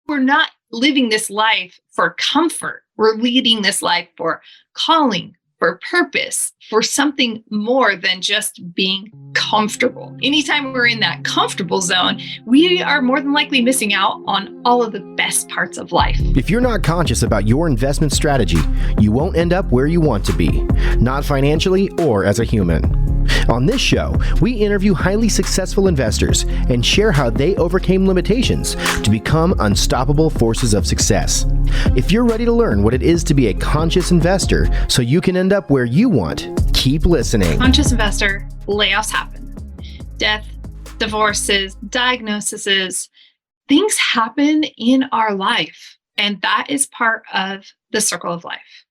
We're not living this life for comfort. We're leading this life for calling, for purpose, for something more than just being comfortable. Anytime we're in that comfortable zone, we are more than likely missing out on all of the best parts of life. If you're not conscious about your investment strategy, you won't end up where you want to be, not financially or as a human. On this show, we interview highly successful investors and share how they overcame limitations to become unstoppable forces of success. If you're ready to learn what it is to be a conscious investor so you can end up where you want, keep listening. Conscious investor, layoffs happen. Death, divorces, diagnoses, things happen in our life, and that is part of the circle of life.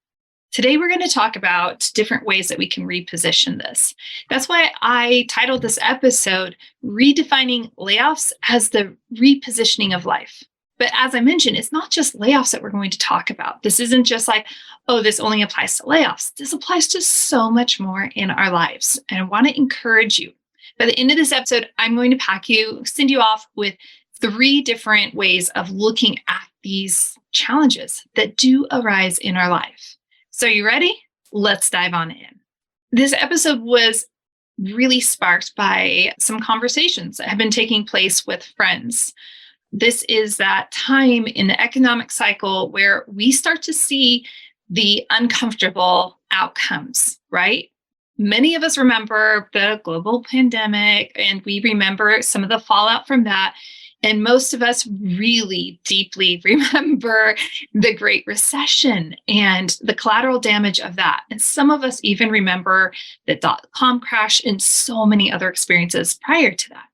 Today, we're going to talk about different ways that we can reposition this. That's why I titled this episode, Redefining Layoffs as the Repositioning of Life. But as I mentioned, it's not just layoffs that we're going to talk about. This isn't just like, oh, this only applies to layoffs. This applies to so much more in our lives. And I want to encourage you. By the end of this episode, I'm going to send you off with 3 different ways of looking at these challenges that do arise in our life. So you ready? Let's dive on in. This episode was really sparked by some conversations that have been taking place with friends. This is that time in the economic cycle where we start to see the uncomfortable outcomes, right? Many of us remember the global pandemic, and we remember some of the fallout from that. And most of us really deeply remember the Great Recession and the collateral damage of that. And some of us even remember the dot-com crash and so many other experiences prior to that.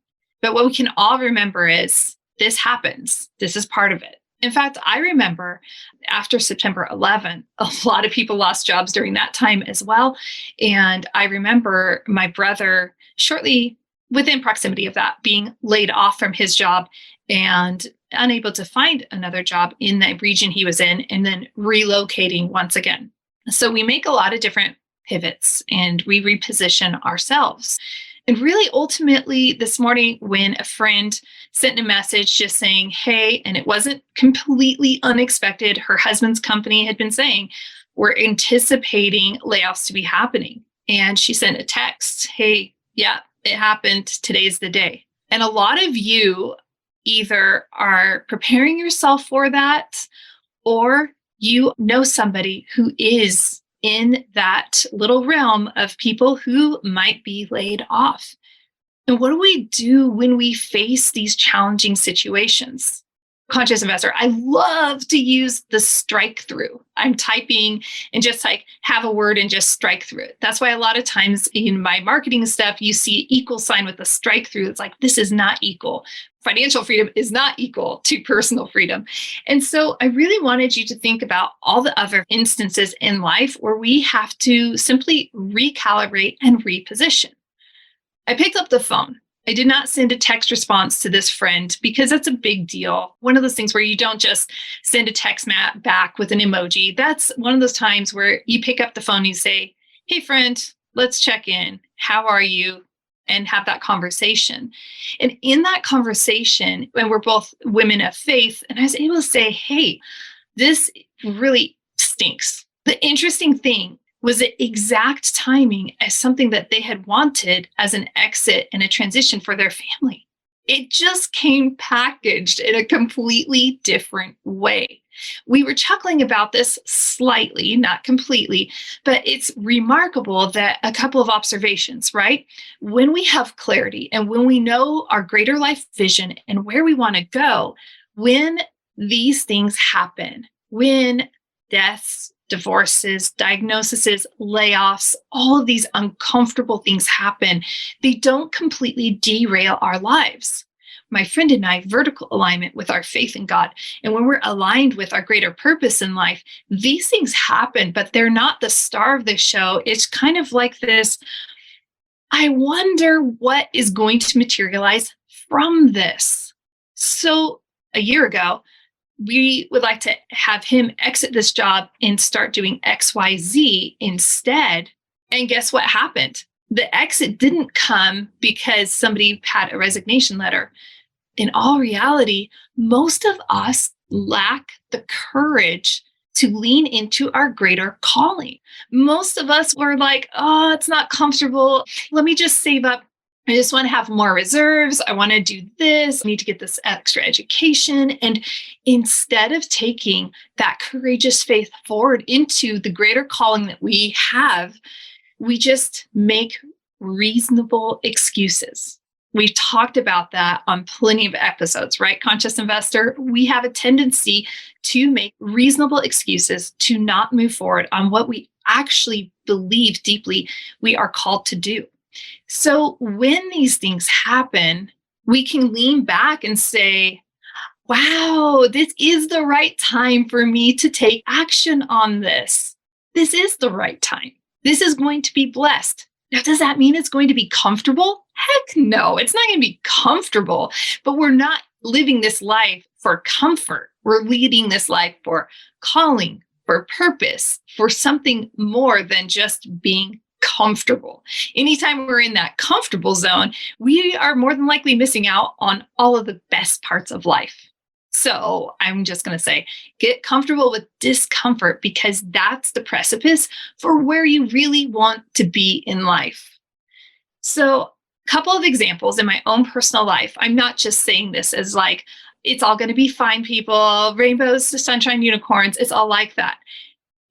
But what we can all remember is this happens. This is part of it. In fact, I remember after September 11, a lot of people lost jobs during that time as well. And I remember my brother shortly within proximity of that, being laid off from his job and unable to find another job in the region he was in, and then relocating once again. So we make a lot of different pivots and we reposition ourselves. And really, ultimately, this morning, when a friend sent a message just saying, hey, and it wasn't completely unexpected, her husband's company had been saying, we're anticipating layoffs to be happening. And she sent a text, hey, yeah, it happened. Today's the day. And a lot of you either are preparing yourself for that, or you know somebody who is in that little realm of people who might be laid off. And what do we do when we face these challenging situations? Conscious investor, I love to use the strike through. I'm typing and just like have a word and just strike through it. That's why a lot of times in my marketing stuff, you see equal sign with the strike through. It's like, this is not equal. Financial freedom is not equal to personal freedom. And so I really wanted you to think about all the other instances in life where we have to simply recalibrate and reposition. I picked up the phone. I did not send a text response to this friend because that's a big deal. One of those things where you don't just send a text back with an emoji. That's one of those times where you pick up the phone and you say, hey, friend, let's check in. How are you? And have that conversation. And in that conversation, when we're both women of faith, and I was able to say, hey, this really stinks. The interesting thing was the exact timing as something that they had wanted as an exit and a transition for their family. It just came packaged in a completely different way. We were chuckling about this slightly, not completely, but it's remarkable that a couple of observations, right? When we have clarity and when we know our greater life vision and where we want to go, when these things happen, when deaths, divorces, diagnoses, layoffs, all of these uncomfortable things happen, they don't completely derail our lives. My friend and I, vertical alignment with our faith in God. And when we're aligned with our greater purpose in life, these things happen, but they're not the star of the show. It's kind of like this, I wonder what is going to materialize from this. So a year ago, we would like to have him exit this job and start doing XYZ instead. And guess what happened? The exit didn't come because somebody had a resignation letter. In all reality, most of us lack the courage to lean into our greater calling. Most of us were like, oh, it's not comfortable. Let me just save up. I just want to have more reserves. I want to do this. I need to get this extra education. And instead of taking that courageous faith forward into the greater calling that we have, we just make reasonable excuses. We've talked about that on plenty of episodes, right? Conscious investor, we have a tendency to make reasonable excuses to not move forward on what we actually believe deeply we are called to do. So when these things happen, we can lean back and say, wow, this is the right time for me to take action on this. This is the right time. This is going to be blessed. Now, does that mean it's going to be comfortable? Heck no, it's not going to be comfortable, but we're not living this life for comfort. We're leading this life for calling, for purpose, for something more than just being comfortable. Anytime we're in that comfortable zone, we are more than likely missing out on all of the best parts of life. So I'm just going to say, get comfortable with discomfort because that's the precipice for where you really want to be in life. So a couple of examples in my own personal life. I'm not just saying this as like, it's all going to be fine, people, rainbows, sunshine, unicorns. It's all like that.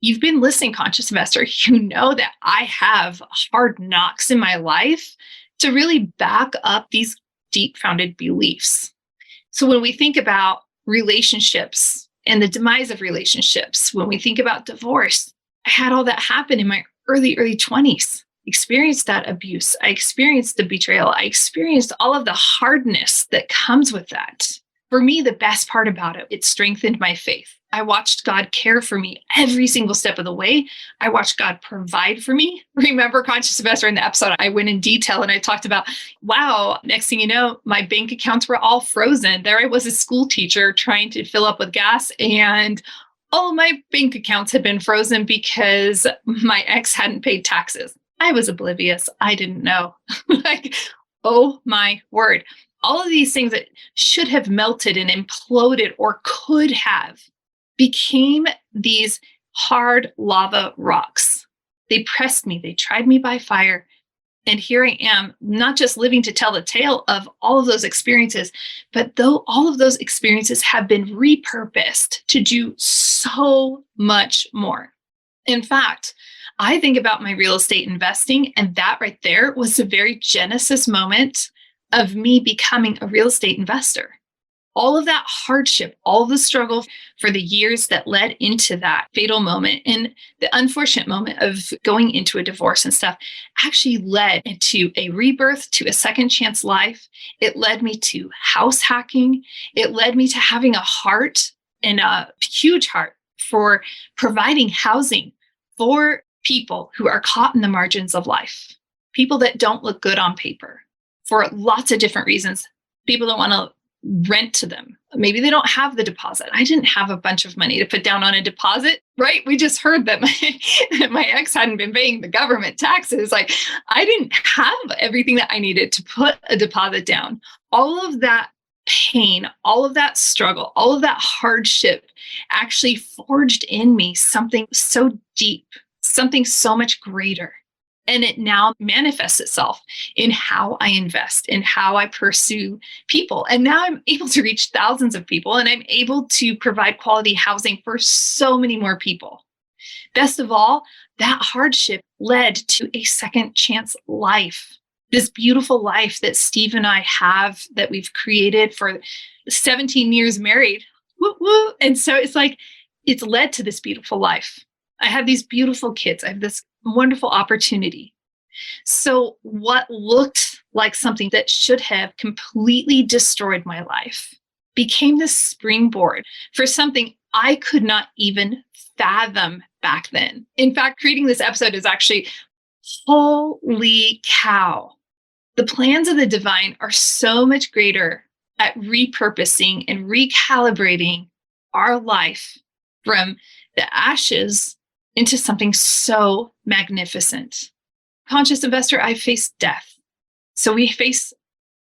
You've been listening, Conscious Investor. You know that I have hard knocks in my life to really back up these deep founded beliefs. So when we think about relationships and the demise of relationships, when we think about divorce, I had all that happen in my early 20s. Experienced that abuse. I experienced the betrayal. I experienced all of the hardness that comes with that. For me, the best part about it, it strengthened my faith. I watched God care for me every single step of the way. I watched God provide for me. Remember, Conscious Investor, in the episode, I went in detail and I talked about, wow, next thing you know, my bank accounts were all frozen. There I was, a school teacher trying to fill up with gas, and all of my bank accounts had been frozen because my ex hadn't paid taxes. I was oblivious. I didn't know. Like, oh my word. All of these things that should have melted and imploded or could have became these hard lava rocks. They pressed me. They tried me by fire. And here I am, not just living to tell the tale of all of those experiences, but though all of those experiences have been repurposed to do so much more. In fact, I think about my real estate investing, and that right there was the very genesis moment of me becoming a real estate investor. All of that hardship, all of the struggle for the years that led into that fatal moment and the unfortunate moment of going into a divorce and stuff actually led into a rebirth, to a second chance life. It led me to house hacking. It led me to having a heart, and a huge heart, for providing housing for people who are caught in the margins of life, people that don't look good on paper for lots of different reasons. People don't want to rent to them. Maybe they don't have the deposit. I didn't have a bunch of money to put down on a deposit, right? We just heard that my ex hadn't been paying the government taxes. Like, I didn't have everything that I needed to put a deposit down. All of that pain, all of that struggle, all of that hardship actually forged in me something so deep, something so much greater. And it now manifests itself in how I invest, in how I pursue people. And now I'm able to reach thousands of people, and I'm able to provide quality housing for so many more people. Best of all, that hardship led to a second chance life. This beautiful life that Steve and I have, that we've created for 17 years married. Woo, woo. And so it's like, it's led to this beautiful life. I have these beautiful kids. I have this wonderful opportunity. So what looked like something that should have completely destroyed my life became this springboard for something I could not even fathom back then. In fact, creating this episode is actually, holy cow. The plans of the divine are so much greater at repurposing and recalibrating our life from the ashes into something so magnificent. Conscious investor, I face death. So we face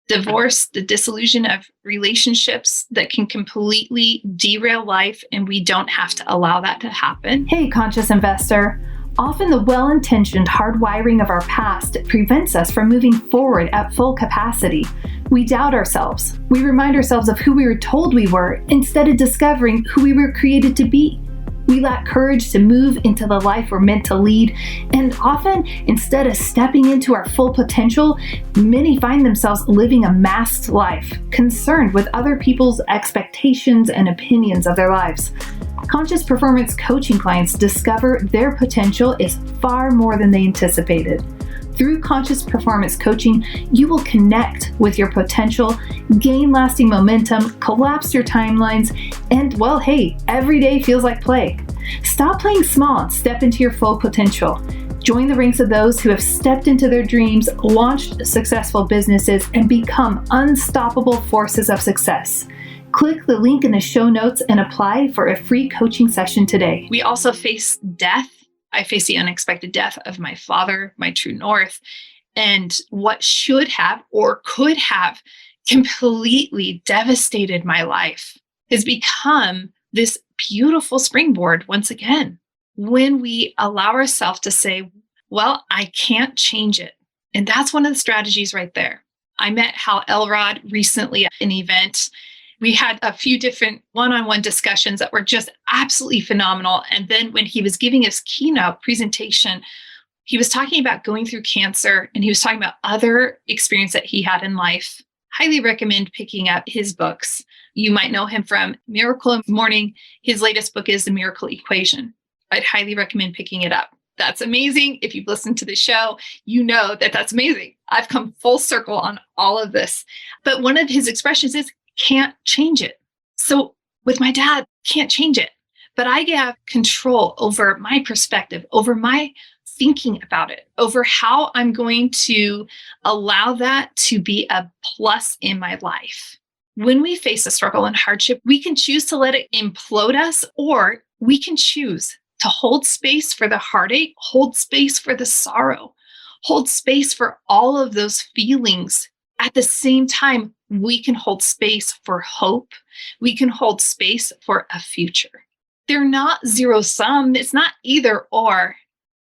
divorce, the dissolution of relationships that can completely derail life, and we don't have to allow that to happen. Hey, conscious investor. Often the well-intentioned hardwiring of our past prevents us from moving forward at full capacity. We doubt ourselves. We remind ourselves of who we were told we were instead of discovering who we were created to be. We lack courage to move into the life we're meant to lead, and often, instead of stepping into our full potential, many find themselves living a masked life, concerned with other people's expectations and opinions of their lives. Conscious performance coaching clients discover their potential is far more than they anticipated. Through conscious performance coaching, you will connect with your potential, gain lasting momentum, collapse your timelines, and, well, hey, every day feels like play. Stop playing small and step into your full potential. Join the ranks of those who have stepped into their dreams, launched successful businesses, and become unstoppable forces of success. Click the link in the show notes and apply for a free coaching session today. We also face death. I faced the unexpected death of my father, my true north, and what should have or could have completely devastated my life has become this beautiful springboard once again. When we allow ourselves to say, well, I can't change it. And that's one of the strategies right there. I met Hal Elrod recently at an event. We had a few different one-on-one discussions that were just absolutely phenomenal. And then when he was giving his keynote presentation, he was talking about going through cancer, and he was talking about other experience that he had in life. Highly recommend picking up his books. You might know him from Miracle in the Morning. His latest book is The Miracle Equation. I'd highly recommend picking it up. That's amazing. If you've listened to the show, you know that that's amazing. I've come full circle on all of this. But one of his expressions is, can't change it. So with my dad, can't change it. But I have control over my perspective, over my thinking about it, over how I'm going to allow that to be a plus in my life. When we face a struggle and hardship, we can choose to let it implode us, or we can choose to hold space for the heartache, hold space for the sorrow, hold space for all of those feelings. At the same time, we can hold space for hope. We can hold space for a future. They're not zero sum. It's not either or.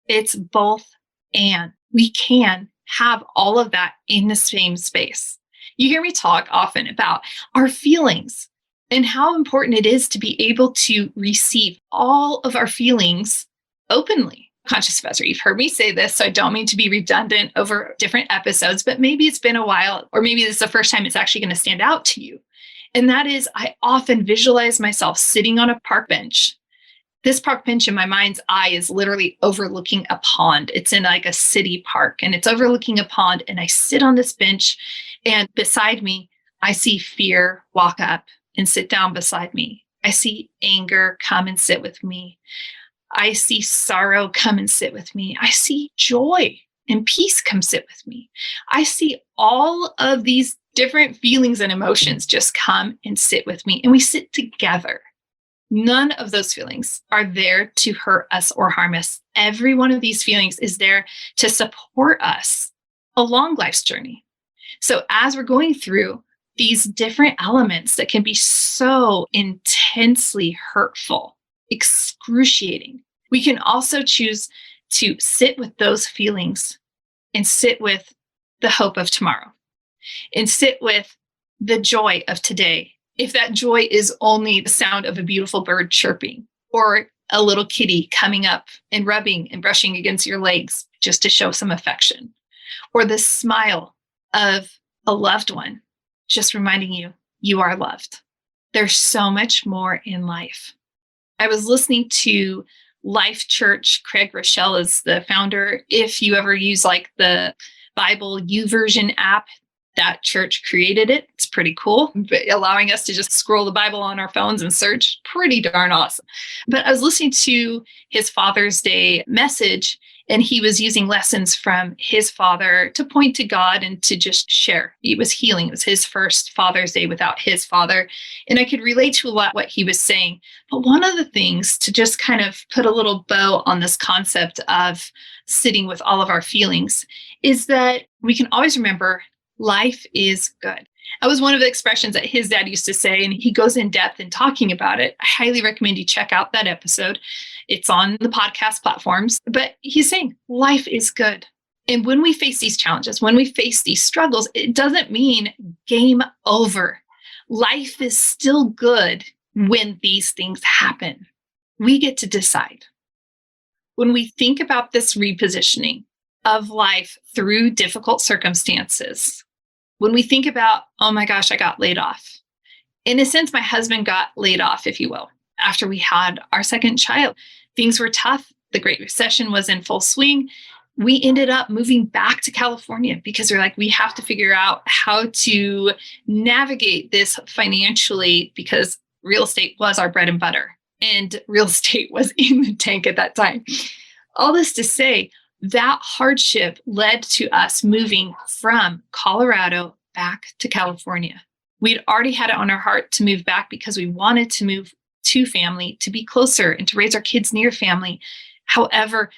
It's both and. We can have all of that in the same space. You hear me talk often about our feelings and how important it is to be able to receive all of our feelings openly. Conscious investor, you've heard me say this, so I don't mean to be redundant over different episodes, but maybe it's been a while, or maybe this is the first time it's actually going to stand out to you. And that is, I often visualize myself sitting on a park bench. This park bench in my mind's eye is literally overlooking a pond. It's in like a city park, and it's overlooking a pond. And I sit on this bench, and beside me, I see fear walk up and sit down beside me. I see anger come and sit with me. I see sorrow come and sit with me. I see joy and peace come sit with me. I see all of these different feelings and emotions just come and sit with me, and we sit together. None of those feelings are there to hurt us or harm us. Every one of these feelings is there to support us along life's journey. So as we're going through these different elements that can be so intensely hurtful, excruciating, we can also choose to sit with those feelings and sit with the hope of tomorrow and sit with the joy of today. If that joy is only the sound of a beautiful bird chirping, or a little kitty coming up and rubbing and brushing against your legs just to show some affection, or the smile of a loved one just reminding you, you are loved. There's so much more in life. I was listening to Life Church. Craig Rochelle is the founder. If you ever use like the Bible YouVersion app, that church created it. It's pretty cool, but allowing us to just scroll the Bible on our phones and search. Pretty darn awesome. But I was listening to his Father's Day message, and he was using lessons from his father to point to God and to just share. It was healing. It was his first Father's Day without his father. And I could relate to a lot what he was saying. But one of the things to just kind of put a little bow on this concept of sitting with all of our feelings is that we can always remember life is good. That was one of the expressions that his dad used to say, and he goes in depth in talking about it. I highly recommend you check out that episode. It's on the podcast platforms, but he's saying life is good. And when we face these challenges, when we face these struggles, it doesn't mean game over. Life is still good when these things happen. We get to decide. When we think about this repositioning of life through difficult circumstances, when we think about, oh my gosh, I got laid off. In a sense, my husband got laid off, if you will, after we had our second child. Things were tough. The Great Recession was in full swing. We ended up moving back to California because we're like, we have to figure out how to navigate this financially because real estate was our bread and butter and real estate was in the tank at that time. All this to say, that hardship led to us moving from Colorado back to California. We'd already had it on our heart to move back because we wanted to move to family, to be closer and to raise our kids near family. However,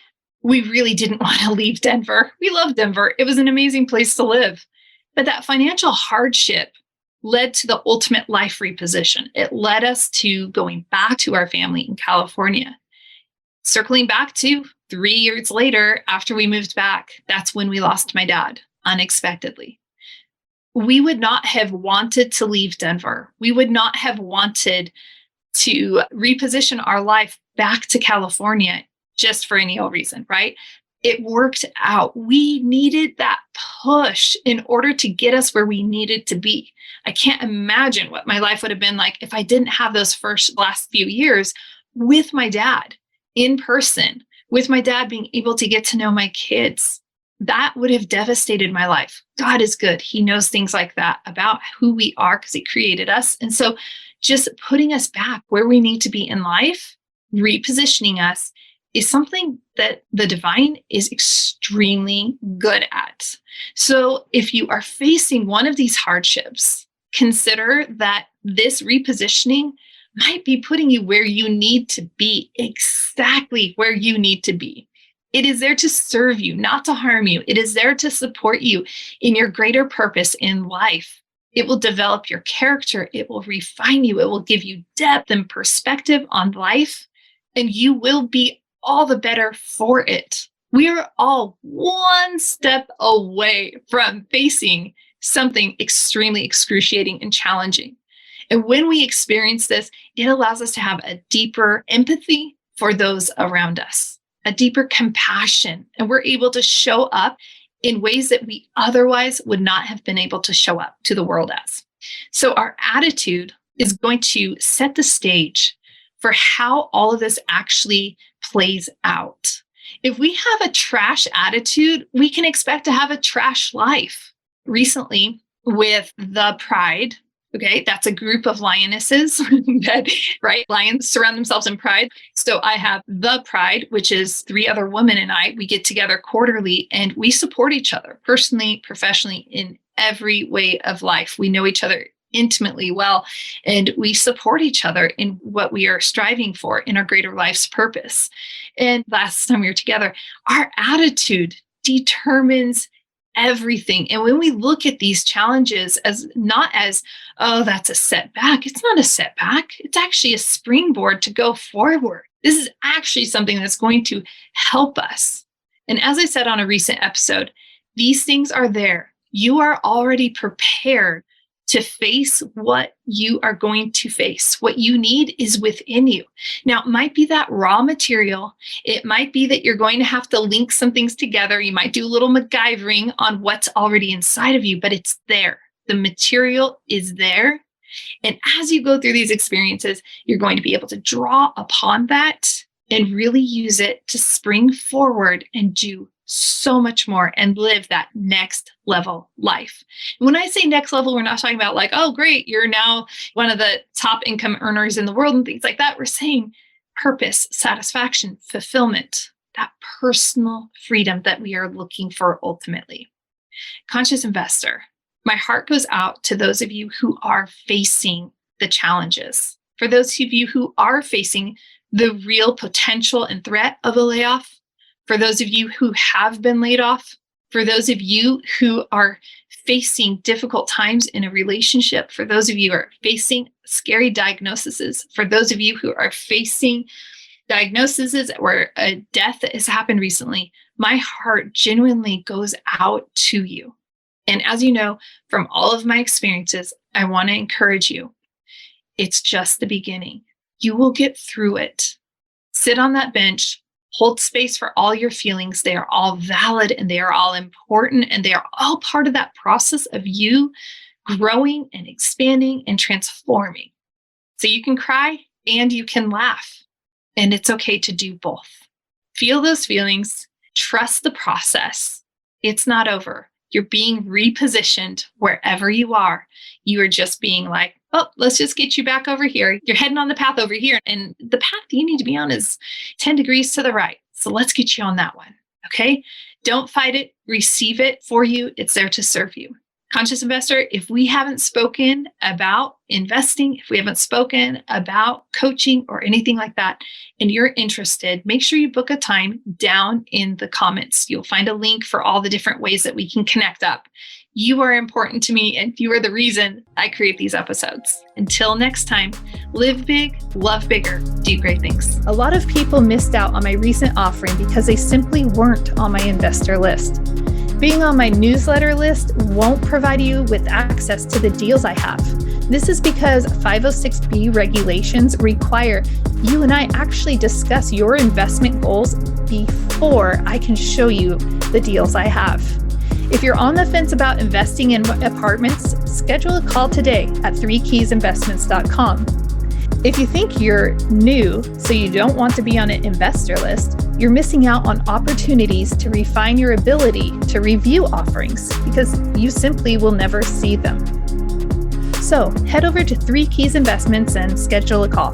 we really didn't want to leave Denver. We love Denver. It was an amazing place to live. But that financial hardship led to the ultimate life reposition. It led us to going back to our family in California. Circling back to 3 years later, after we moved back, that's when we lost my dad unexpectedly. We would not have wanted to leave Denver. We would not have wanted to reposition our life back to California just for any old reason, right? It worked out. We needed that push in order to get us where we needed to be. I can't imagine what my life would have been like if I didn't have those last few years with my dad in person, with my dad being able to get to know my kids. That would have devastated my life. God is good. He knows things like that about who we are because he created us. And so just putting us back where we need to be in life, repositioning us, is something that the divine is extremely good at. So if you are facing one of these hardships, consider that this repositioning might be putting you where you need to be, exactly where you need to be. It is there to serve you, not to harm you. It is there to support you in your greater purpose in life. It will develop your character. It will refine you. It will give you depth and perspective on life, and you will be all the better for it. We are all one step away from facing something extremely excruciating and challenging. And when we experience this, it allows us to have a deeper empathy for those around us, a deeper compassion, and we're able to show up in ways that we otherwise would not have been able to show up to the world as. So our attitude is going to set the stage for how all of this actually plays out. If we have a trash attitude, we can expect to have a trash life. Recently, with the Pride, okay, that's a group of lionesses that, right? Lions surround themselves in pride. So I have the Pride, which is 3 other women and I. We get together quarterly and we support each other personally, professionally, in every way of life. We know each other intimately well, and we support each other in what we are striving for in our greater life's purpose. And last time we were together, our attitude determines everything. And when we look at these challenges as not as, oh, that's a setback, it's not a setback. It's actually a springboard to go forward. This is actually something that's going to help us. And as I said on a recent episode, these things are there. You are already prepared to face what you are going to face. What you need is within you. Now, it might be that raw material. It might be that you're going to have to link some things together. You might do a little MacGyvering on what's already inside of you, but it's there. The material is there. And as you go through these experiences, you're going to be able to draw upon that and really use it to spring forward and do so much more and live that next level life. When I say next level, we're not talking about like, oh, great, you're now one of the top income earners in the world and things like that. We're saying purpose, satisfaction, fulfillment, that personal freedom that we are looking for ultimately. Conscious investor, my heart goes out to those of you who are facing the challenges. For those of you who are facing the real potential and threat of a layoff, for those of you who have been laid off, for those of you who are facing difficult times in a relationship, for those of you who are facing scary diagnoses, for those of you who are facing diagnoses where a death has happened recently, my heart genuinely goes out to you. And as you know, from all of my experiences, I want to encourage you. It's just the beginning. You will get through it. Sit on that bench, hold space for all your feelings. They are all valid and they are all important, and they are all part of that process of you growing and expanding and transforming. So you can cry and you can laugh, and it's okay to do both. Feel those feelings, trust the process. It's not over. You're being repositioned wherever you are. You are just being like, oh, let's just get you back over here. You're heading on the path over here. And the path you need to be on is 10 degrees to the right. So let's get you on that one. Okay? Don't fight it. Receive it for you. It's there to serve you. Conscious investor, if we haven't spoken about investing, if we haven't spoken about coaching or anything like that, and you're interested, make sure you book a time down in the comments. You'll find a link for all the different ways that we can connect up. You are important to me, and you are the reason I create these episodes. Until next time, live big, love bigger, do great things. A lot of people missed out on my recent offering because they simply weren't on my investor list. Being on my newsletter list won't provide you with access to the deals I have. This is because 506B regulations require you and I actually discuss your investment goals before I can show you the deals I have. If you're on the fence about investing in apartments, schedule a call today at 3keysinvestments.com. If you think you're new, so you don't want to be on an investor list, you're missing out on opportunities to refine your ability to review offerings because you simply will never see them. So head over to 3 Keys Investments and schedule a call.